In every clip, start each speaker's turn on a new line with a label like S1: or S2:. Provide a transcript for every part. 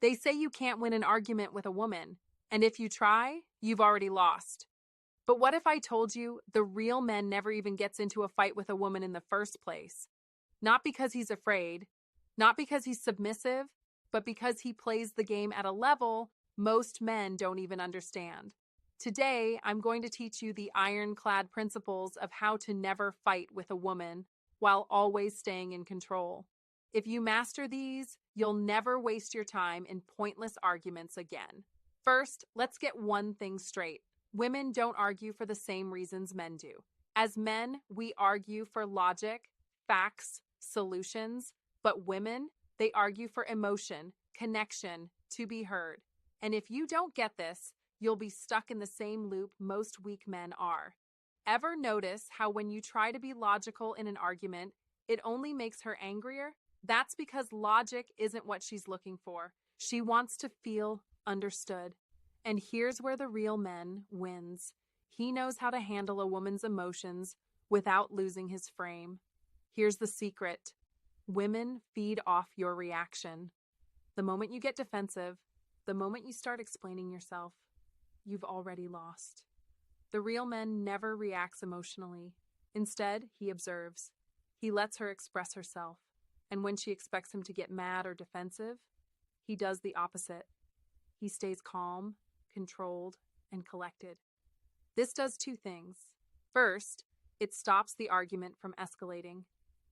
S1: They say you can't win an argument with a woman, and if you try, you've already lost. But what if I told you the real man never even gets into a fight with a woman in the first place? Not because he's afraid, not because he's submissive, but because he plays the game at a level most men don't even understand. Today, I'm going to teach you the ironclad principles of how to never fight with a woman while always staying in control. If you master these, you'll never waste your time in pointless arguments again. First, let's get one thing straight. Women don't argue for the same reasons men do. As men, we argue for logic, facts, solutions, but women, they argue for emotion, connection, to be heard. And if you don't get this, you'll be stuck in the same loop most weak men are. Ever notice how when you try to be logical in an argument, it only makes her angrier? That's because logic isn't what she's looking for. She wants to feel understood. And here's where the real man wins. He knows how to handle a woman's emotions without losing his frame. Here's the secret. Women feed off your reaction. The moment you get defensive, the moment you start explaining yourself, you've already lost. The real man never reacts emotionally. Instead, he observes. He lets her express herself. And when she expects him to get mad or defensive, he does the opposite. He stays calm, controlled, and collected. This does two things. First, it stops the argument from escalating.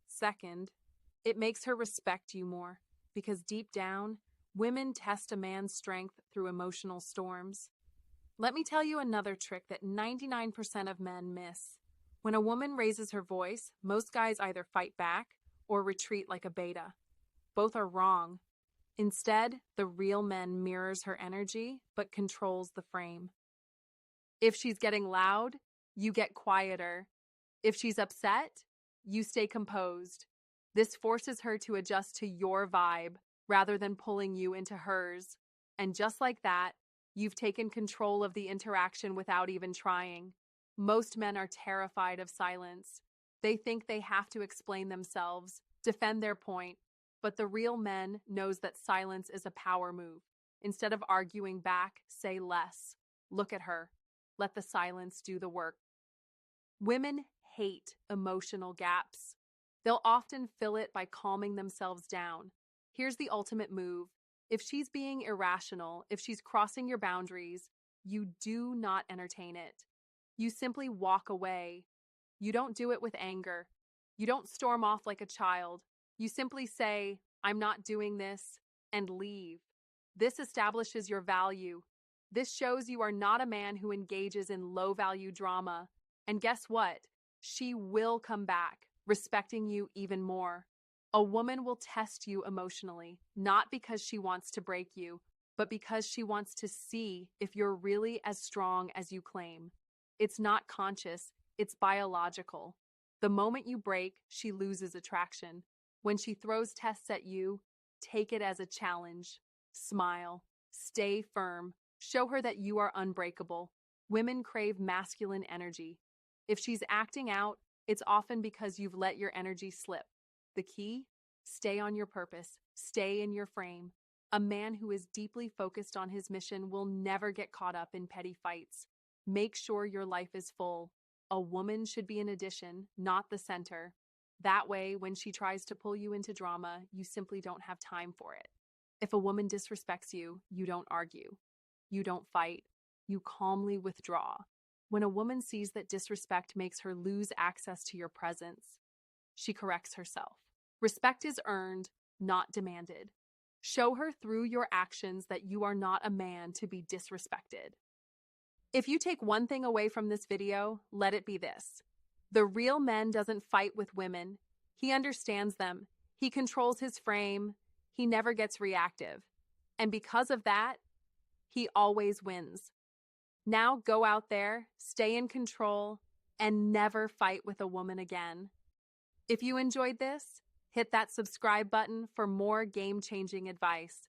S1: Second, it makes her respect you more, because deep down, women test a man's strength through emotional storms. Let me tell you another trick that 99% of men miss. When a woman raises her voice, most guys either fight back or retreat like a beta. Both are wrong. Instead, the real man mirrors her energy, but controls the frame. If she's getting loud, you get quieter. If she's upset, you stay composed. This forces her to adjust to your vibe rather than pulling you into hers. And just like that, you've taken control of the interaction without even trying. Most men are terrified of silence. They think they have to explain themselves, defend their point, but the real man knows that silence is a power move. Instead of arguing back, say less. Look at her. Let the silence do the work. Women hate emotional gaps. They'll often fill it by calming themselves down. Here's the ultimate move. If she's being irrational, if she's crossing your boundaries, you do not entertain it. You simply walk away. You don't do it with anger. You don't storm off like a child. You simply say, "I'm not doing this," and leave. This establishes your value. This shows you are not a man who engages in low-value drama. And guess what? She will come back, respecting you even more. A woman will test you emotionally, not because she wants to break you, but because she wants to see if you're really as strong as you claim. It's not conscious, it's biological. The moment you break, she loses attraction. When she throws tests at you, take it as a challenge. Smile. Stay firm. Show her that you are unbreakable. Women crave masculine energy. If she's acting out, it's often because you've let your energy slip. The key? Stay on your purpose. Stay in your frame. A man who is deeply focused on his mission will never get caught up in petty fights. Make sure your life is full. A woman should be an addition, not the center. That way, when she tries to pull you into drama, you simply don't have time for it. If a woman disrespects you, you don't argue. You don't fight. You calmly withdraw. When a woman sees that disrespect makes her lose access to your presence, she corrects herself. Respect is earned, not demanded. Show her through your actions that you are not a man to be disrespected. If you take one thing away from this video, let it be this. The real man doesn't fight with women. He understands them. He controls his frame. He never gets reactive. And because of that, he always wins. Now go out there, stay in control, and never fight with a woman again. If you enjoyed this, hit that subscribe button for more game-changing advice.